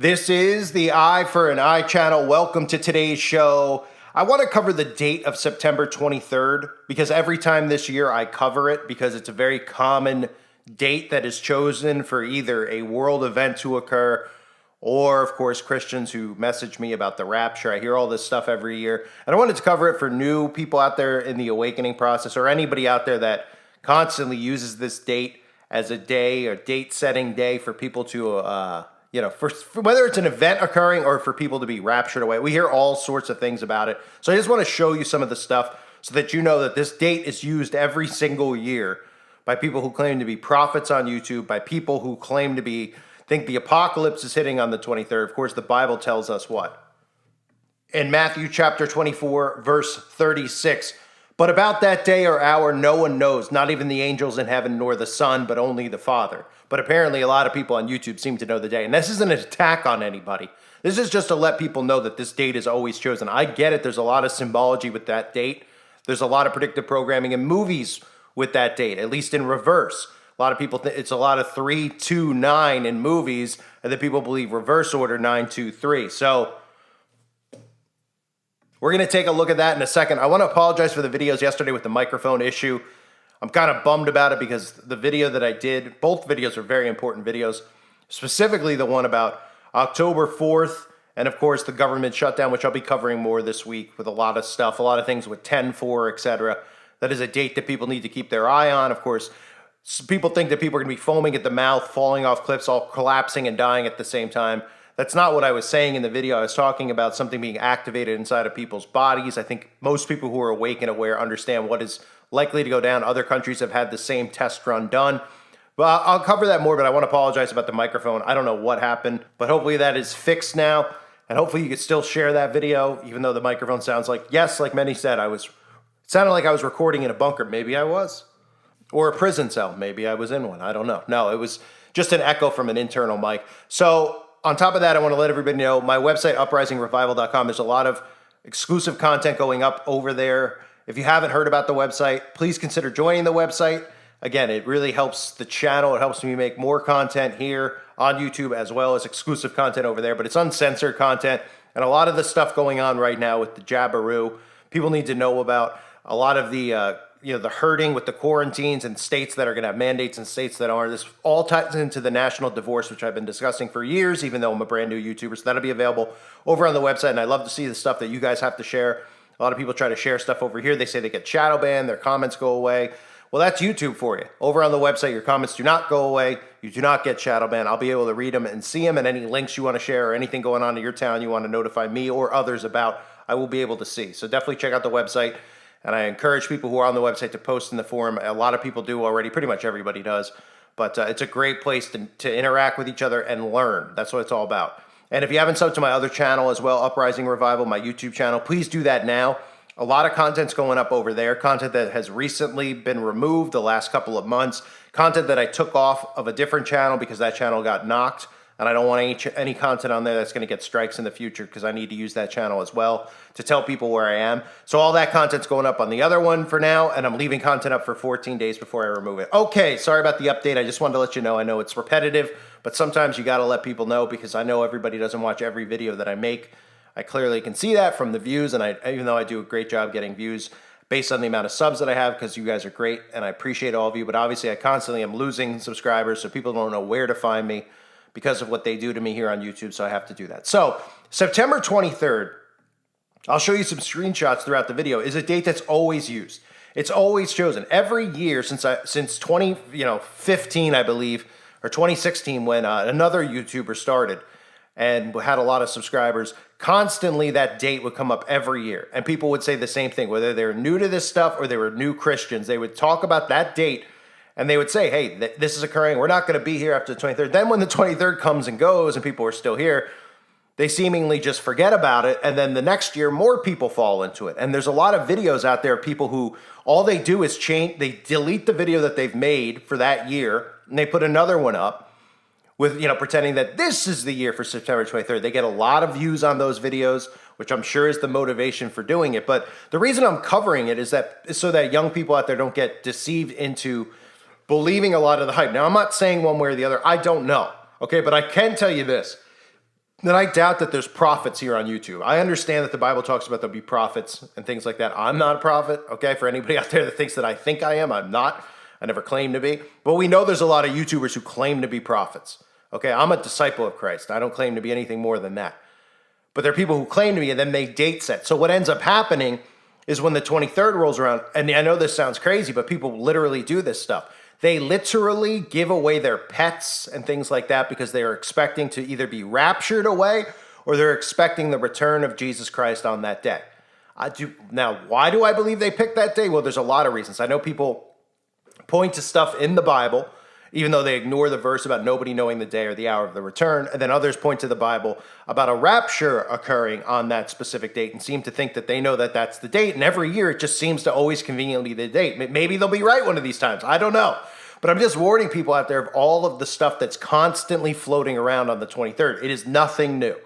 This is the Eye for an Eye channel. Welcome to today's show. I want to cover the date of September 23rd because every time this year I cover it because it's a very common date that is chosen for either a world event to occur or, of course, Christians who message me about the rapture. I hear all this stuff every year. And I wanted to cover it for new people out there in the awakening process or anybody out there that constantly uses this date as a day or date-setting day for people to for whether it's an event occurring or for people to be raptured away. We hear all sorts of things about it. So I just want to show you some of the stuff so that you know that this date is used every single year by people who claim to be prophets on YouTube, by people who claim to think the apocalypse is hitting on the 23rd. Of course, the Bible tells us what? In Matthew chapter 24, verse 36, "But about that day or hour no one knows, not even the angels in heaven nor the Son, but only the Father." But apparently a lot of people on YouTube seem to know the day. And this isn't an attack on anybody. This is just to let people know that this date is always chosen. I get it. There's a lot of symbology with that date. There's a lot of predictive programming in movies with that date, at least in reverse. A lot of people think it's a lot of 3, 2, 9 in movies, and then people believe reverse order 9, 2, 3. So we're going to take a look at that in a second. I want to apologize for the videos yesterday with the microphone issue. I'm kind of bummed about it because the video that I did, both videos are very important videos, specifically the one about October 4th and, of course, the government shutdown, which I'll be covering more this week with a lot of stuff, a lot of things with 10/4, etc. That is a date that people need to keep their eye on. Of course, people think that people are going to be foaming at the mouth, falling off cliffs, all collapsing and dying at the same time. That's not what I was saying in the video. I was talking about something being activated inside of people's bodies. I think most people who are awake and aware understand what is likely to go down. Other countries have had the same test run done. But I'll cover that more, but I want to apologize about the microphone. I don't know what happened, but hopefully that is fixed now. And hopefully you can still share that video, even though the microphone sounds like, yes, like many said, it sounded like I was recording in a bunker. Maybe I was. Or a prison cell. Maybe I was in one. I don't know. No, it was just an echo from an internal mic. So on top of that, I want to let everybody know my website, uprisingrevival.com. There's a lot of exclusive content going up over there. If you haven't heard about the website, please consider joining the website. Again, it really helps the channel. It helps me make more content here on YouTube as well as exclusive content over there. But it's uncensored content. And a lot of the stuff going on right now with the Jabberoo, people need to know about. A lot of the the hurting with the quarantines and states that are going to have mandates and states that aren't. This all ties into the national divorce, which I've been discussing for years, even though I'm a brand new YouTuber. So that'll be available over on the website. And I love to see the stuff that you guys have to share. A lot of people try to share stuff over here. They say they get shadow banned, their comments go away. Well, that's YouTube for you. Over on the website, your comments do not go away. You do not get shadow banned. I'll be able to read them and see them, and any links you want to share or anything going on in your town you want to notify me or others about, I will be able to see. So definitely check out the website. And I encourage people who are on the website to post in the forum. A lot of people do already. Pretty much everybody does. But it's a great place to interact with each other and learn. That's what it's all about. And if you haven't subbed to my other channel as well, Uprising Revival, my YouTube channel, please do that now. A lot of content's going up over there. Content that has recently been removed the last couple of months. Content that I took off of a different channel because that channel got knocked. And I don't want any content on there that's going to get strikes in the future because I need to use that channel as well to tell people where I am. So all that content's going up on the other one for now, and I'm leaving content up for 14 days before I remove it. Okay, sorry about the update. I just wanted to let you know. I know it's repetitive, but sometimes you got to let people know because I know everybody doesn't watch every video that I make. I clearly can see that from the views, and even though I do a great job getting views based on the amount of subs that I have because you guys are great, and I appreciate all of you, but obviously I constantly am losing subscribers, so people don't know where to find me because of what they do to me here on YouTube, so I have to do that. So, September 23rd, I'll show you some screenshots throughout the video, is a date that's always used. It's always chosen. Every year since 2015, I believe, or 2016, when another YouTuber started and had a lot of subscribers, constantly that date would come up every year. And people would say the same thing, whether they were new to this stuff or they were new Christians. They would talk about that date and they would say, hey, this is occurring. We're not going to be here after the 23rd. Then when the 23rd comes and goes and people are still here, they seemingly just forget about it. And then the next year, more people fall into it. And there's a lot of videos out there of people who all they do is change. They delete the video that they've made for that year and they put another one up with, pretending that this is the year for September 23rd. They get a lot of views on those videos, which I'm sure is the motivation for doing it. But the reason I'm covering it is so that young people out there don't get deceived into believing a lot of the hype. Now, I'm not saying one way or the other. I don't know. Okay, but I can tell you this. then I doubt that there's prophets here on YouTube. I understand that the Bible talks about there'll be prophets and things like that. I'm not a prophet, okay? For anybody out there that thinks that I think I am, I'm not. I never claimed to be. But we know there's a lot of YouTubers who claim to be prophets, okay? I'm a disciple of Christ. I don't claim to be anything more than that. But there are people who claim to be and then they date set. So what ends up happening is when the 23rd rolls around, and I know this sounds crazy, but people literally do this stuff. They literally give away their pets and things like that because they are expecting to either be raptured away or they're expecting the return of Jesus Christ on that day. Now, why do I believe they picked that day? Well, there's a lot of reasons. I know people point to stuff in the Bible, even though they ignore the verse about nobody knowing the day or the hour of the return. And then others point to the Bible about a rapture occurring on that specific date and seem to think that they know that that's the date. And every year it just seems to always conveniently be the date. Maybe they'll be right one of these times. I don't know. But I'm just warning people out there of all of the stuff that's constantly floating around on the 23rd. It is nothing new.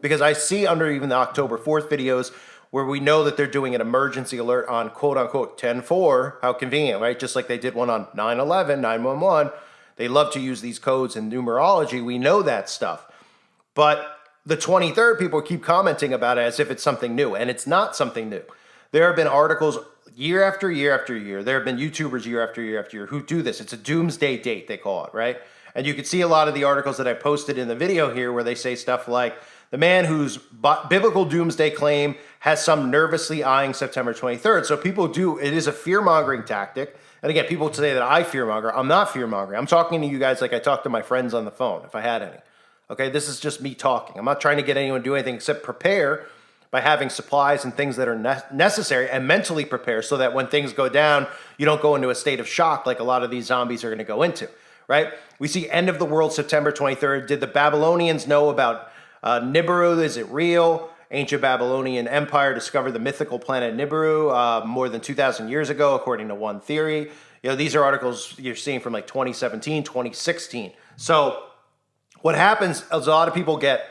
Because I see under even the October 4th videos where we know that they're doing an emergency alert on quote-unquote 10-4. How convenient, right? Just like they did one on 9/11, 9/11. They love to use these codes in numerology. We know that stuff. But the 23rd, people keep commenting about it as if it's something new. And it's not something new. There have been articles year after year after year. There have been YouTubers year after year after year who do this. It's a doomsday date, they call it, right? And you can see a lot of the articles that I posted in the video here where they say stuff like, the man whose biblical doomsday claim has some nervously eyeing September 23rd. So people do, it is a fear-mongering tactic. And again, people say that I fear-monger. I'm not fear-mongering. I'm talking to you guys like I talk to my friends on the phone, if I had any. Okay, this is just me talking. I'm not trying to get anyone to do anything except prepare by having supplies and things that are necessary and mentally prepare so that when things go down, you don't go into a state of shock like a lot of these zombies are going to go into, right? We see end of the world September 23rd. Did the Babylonians know about Nibiru? Is it real? Ancient Babylonian Empire discovered the mythical planet Nibiru more than 2,000 years ago, according to one theory. You know, these are articles you're seeing from like 2017, 2016. So what happens is a lot of people get,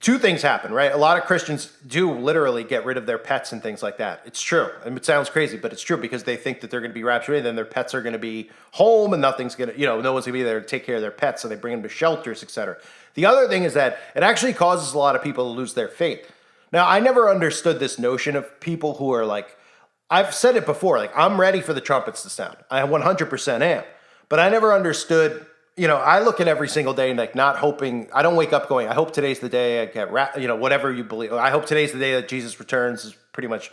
two things happen, right? A lot of Christians do literally get rid of their pets and things like that. It's true. And it sounds crazy, but it's true because they think that they're going to be raptured and then their pets are going to be home and nothing's going to, no one's going to be there to take care of their pets. So they bring them to shelters, etc. The other thing is that it actually causes a lot of people to lose their faith. Now, I never understood this notion of people who are like, I've said it before, like I'm ready for the trumpets to sound. I 100% am. But I never understood, I look at every single day and like not hoping, I don't wake up going, I hope today's the day I get, whatever you believe. I hope today's the day that Jesus returns is pretty much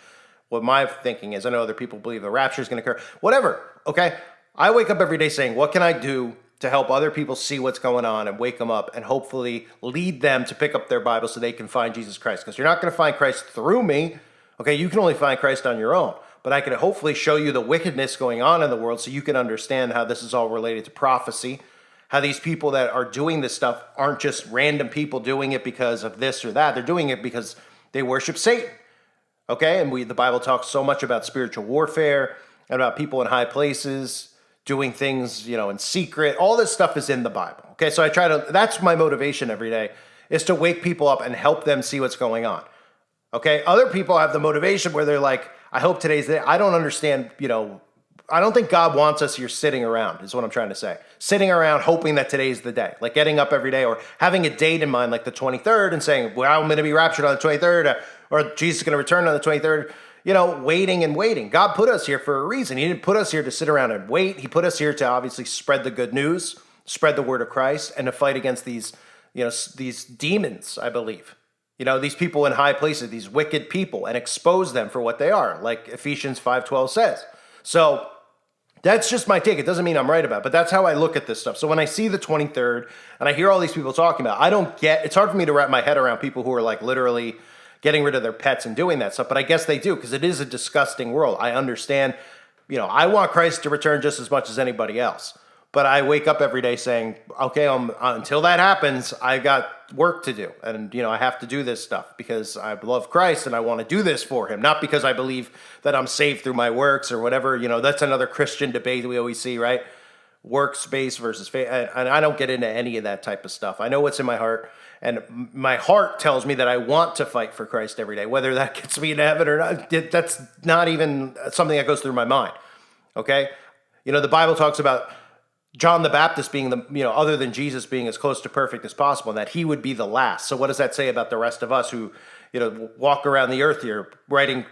what my thinking is. I know other people believe the rapture is going to occur. Whatever, okay? I wake up every day saying, what can I do to help other people see what's going on and wake them up and hopefully lead them to pick up their Bible so they can find Jesus Christ. Because you're not going to find Christ through me. Okay, you can only find Christ on your own. But I can hopefully show you the wickedness going on in the world so you can understand how this is all related to prophecy. How these people that are doing this stuff aren't just random people doing it because of this or that. They're doing it because they worship Satan. Okay, and the Bible talks so much about spiritual warfare and about people in high places doing things, in secret. All this stuff is in the Bible. Okay, so that's my motivation every day, is to wake people up and help them see what's going on. Okay, other people have the motivation where they're like, I hope today's the day. I don't understand, I don't think God wants us here sitting around, is what I'm trying to say. Sitting around hoping that today's the day. Like getting up every day or having a date in mind like the 23rd and saying, well, I'm going to be raptured on the 23rd or Jesus is going to return on the 23rd. Waiting and waiting. God put us here for a reason. He didn't put us here to sit around and wait. He put us here to obviously spread the good news, spread the word of Christ, and to fight against these demons, I believe. These people in high places, these wicked people, and expose them for what they are, like Ephesians 5:12 says. So that's just my take. It doesn't mean I'm right about it, but that's how I look at this stuff. So when I see the 23rd and I hear all these people talking about it, it's hard for me to wrap my head around people who are like literally getting rid of their pets and doing that stuff. But I guess they do because it is a disgusting world. I understand, I want Christ to return just as much as anybody else. But I wake up every day saying, okay, until that happens, I got work to do. And, I have to do this stuff because I love Christ and I want to do this for him. Not because I believe that I'm saved through my works or whatever. That's another Christian debate we always see, right? Works-based versus faith. And I don't get into any of that type of stuff. I know what's in my heart. And my heart tells me that I want to fight for Christ every day. Whether that gets me into heaven or not, that's not even something that goes through my mind. Okay? The Bible talks about John the Baptist being the, other than Jesus being as close to perfect as possible, and that he would be the last. So what does that say about the rest of us who, walk around the earth here writing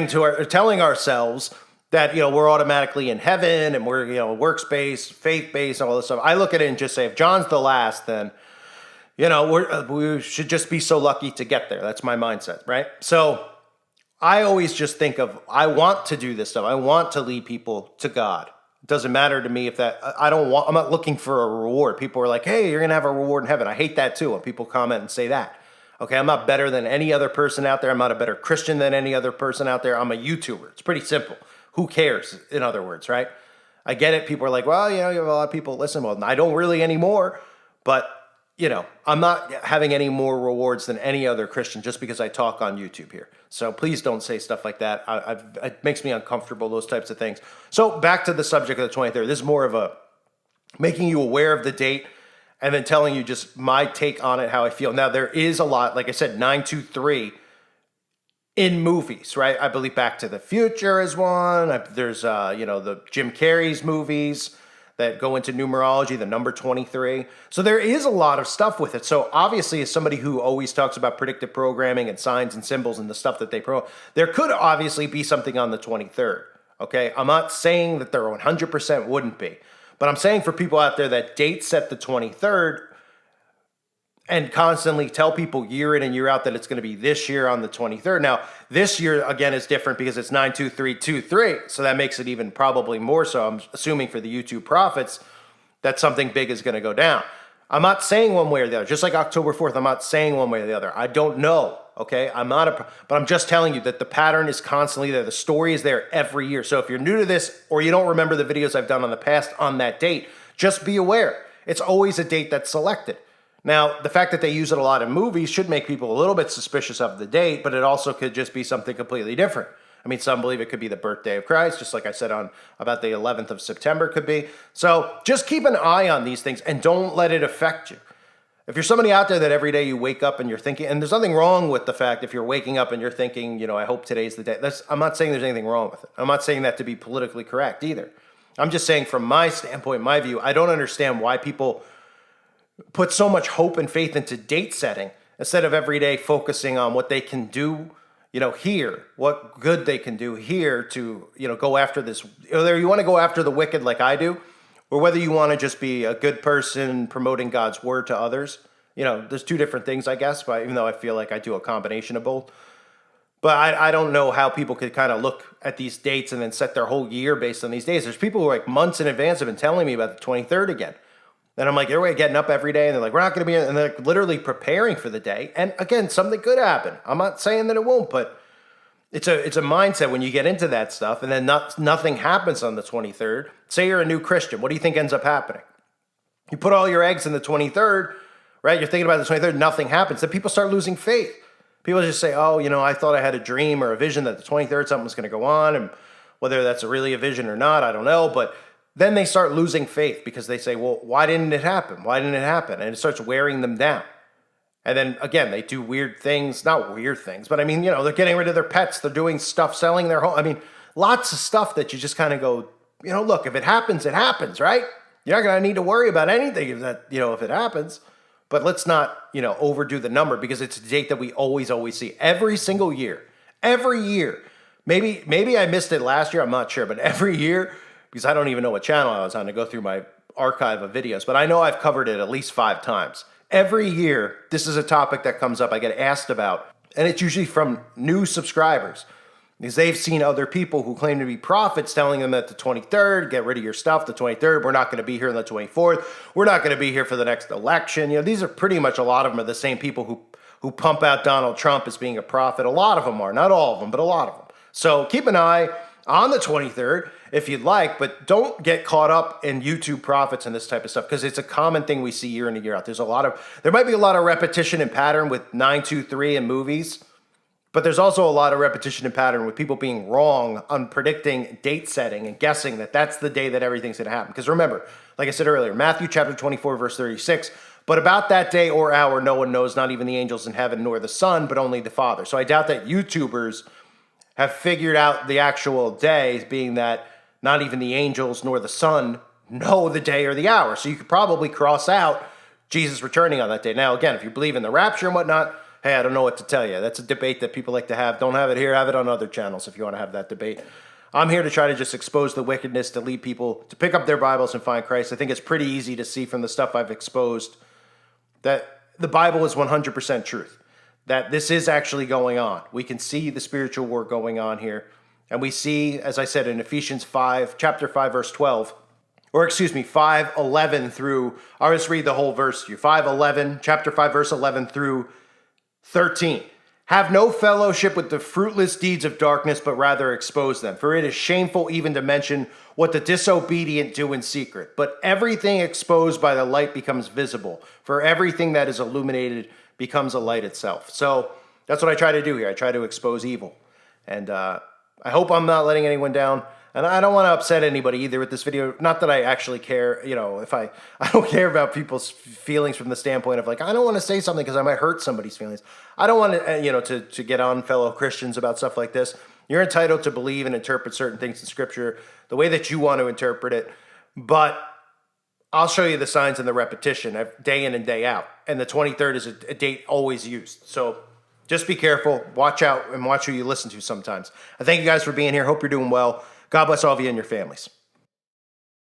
telling ourselves that, we're automatically in heaven and we're, works-based, faith-based, all this stuff. I look at it and just say, if John's the last, then, we should just be so lucky to get there. That's my mindset, right? So I always just think of, I want to do this stuff. I want to lead people to God. It doesn't matter to me if that, I'm not looking for a reward. People are like, hey, you're going to have a reward in heaven. I hate that too when people comment and say that. Okay, I'm not better than any other person out there. I'm not a better Christian than any other person out there. I'm a YouTuber. It's pretty simple. Who cares, in other words, right? I get it. People are like, well, you have a lot of people listen. Well, I don't really anymore. But, I'm not having any more rewards than any other Christian just because I talk on YouTube here. So please don't say stuff like that. It makes me uncomfortable, those types of things. So back to the subject of the 23rd. This is more of a making you aware of the date and then telling you just my take on it, how I feel. Now, there is a lot, like I said, 923 in movies, right? I believe Back to the Future is one. There's, the Jim Carrey's movies that go into numerology, the number 23. So there is a lot of stuff with it. So obviously, as somebody who always talks about predictive programming and signs and symbols and the stuff that they there could obviously be something on the 23rd, okay? I'm not saying that there 100% wouldn't be, but I'm saying for people out there that date set the 23rd and constantly tell people year in and year out that it's going to be this year on the 23rd. Now, this year, again, is different because it's 92323, so that makes it even probably more so. I'm assuming for the YouTube prophets that something big is going to go down. I'm not saying one way or the other. Just like October 4th, I'm not saying one way or the other. I don't know, okay? But I'm just telling you that the pattern is constantly there. The story is there every year. So if you're new to this or you don't remember the videos I've done on the past on that date, just be aware. It's always a date that's selected. Now, the fact that they use it a lot in movies should make people a little bit suspicious of the date, but it also could just be something completely different. I mean, some believe it could be the birthday of Christ, just like I said on about the 11th of September could be. So just keep an eye on these things and don't let it affect you. If you're somebody out there that every day you wake up and you're thinking, and there's nothing wrong with the fact if you're waking up and you're thinking, I hope today's the day. I'm not saying there's anything wrong with it. I'm not saying that to be politically correct either. I'm just saying from my standpoint, my view, I don't understand why people put so much hope and faith into date setting instead of every day focusing on what they can do, here, what good they can do here to, go after this. Whether you want to go after the wicked like I do, or whether you want to just be a good person promoting God's word to others. There's two different things, I guess, but even though I feel like I do a combination of both. But I don't know how people could kind of look at these dates and then set their whole year based on these days. There's people who like months in advance have been telling me about the 23rd again. And I'm like, everybody getting up every day, and they're like, we're not going to be, and they're literally preparing for the day. And again, something could happen. I'm not saying that it won't, but it's a mindset when you get into that stuff, and then nothing happens on the 23rd. Say you're a new Christian. What do you think ends up happening? You put all your eggs in the 23rd, right? You're thinking about the 23rd, nothing happens. Then people start losing faith. People just say, oh, I thought I had a dream or a vision that the 23rd something was going to go on, and whether that's really a vision or not, I don't know, but then they start losing faith because they say, well, why didn't it happen? Why didn't it happen? And it starts wearing them down. And then, again, they do weird things. Not weird things, but I mean, they're getting rid of their pets. They're doing stuff, selling their home. I mean, lots of stuff that you just kind of go, look, if it happens, right? You're not going to need to worry about anything if it happens. But let's not, overdo the number because it's a date that we always see every single year. Every year. Maybe I missed it last year. I'm not sure. But every year, because I don't even know what channel I was on to go through my archive of videos, but I know I've covered it at least 5 times. Every year, this is a topic that comes up, I get asked about, and it's usually from new subscribers, because they've seen other people who claim to be prophets telling them that the 23rd, get rid of your stuff, the 23rd, we're not going to be here on the 24th, we're not going to be here for the next election. These are pretty much, a lot of them are the same people who pump out Donald Trump as being a prophet. A lot of them are, not all of them, but a lot of them. So keep an eye on the 23rd, if you'd like, but don't get caught up in YouTube prophets and this type of stuff because it's a common thing we see year in and year out. There might be a lot of repetition and pattern with 923 in movies, but there's also a lot of repetition and pattern with people being wrong on predicting date setting and guessing that that's the day that everything's going to happen. Because remember, like I said earlier, Matthew chapter 24, verse 36, but about that day or hour, no one knows, not even the angels in heaven, nor the Son, but only the Father. So I doubt that YouTubers have figured out the actual day, being that not even the angels nor the Son know the day or the hour. So you could probably cross out Jesus returning on that day. Now, again, if you believe in the rapture and whatnot, hey, I don't know what to tell you. That's a debate that people like to have. Don't have it here. Have it on other channels if you want to have that debate. I'm here to try to just expose the wickedness, to lead people to pick up their Bibles and find Christ. I think it's pretty easy to see from the stuff I've exposed that the Bible is 100% truth, that this is actually going on. We can see the spiritual war going on here. And we see, as I said, in Ephesians 5, chapter 5, verse 12, or excuse me, 5:11 through, I'll just read the whole verse to you. 5:11, chapter 5, verse 11 through 13. Have no fellowship with the fruitless deeds of darkness, but rather expose them. For it is shameful even to mention what the disobedient do in secret. But everything exposed by the light becomes visible. For everything that is illuminated becomes a light itself. So that's what I try to do here. I try to expose evil. And I hope I'm not letting anyone down. And I don't want to upset anybody either with this video. Not that I actually care, if I don't care about people's feelings from the standpoint of like, I don't want to say something because I might hurt somebody's feelings. I don't want to, to get on fellow Christians about stuff like this. You're entitled to believe and interpret certain things in Scripture the way that you want to interpret it. But I'll show you the signs and the repetition day in and day out. And the 23rd is a date always used. So just be careful, watch out, and watch who you listen to sometimes. I thank you guys for being here. Hope you're doing well. God bless all of you and your families.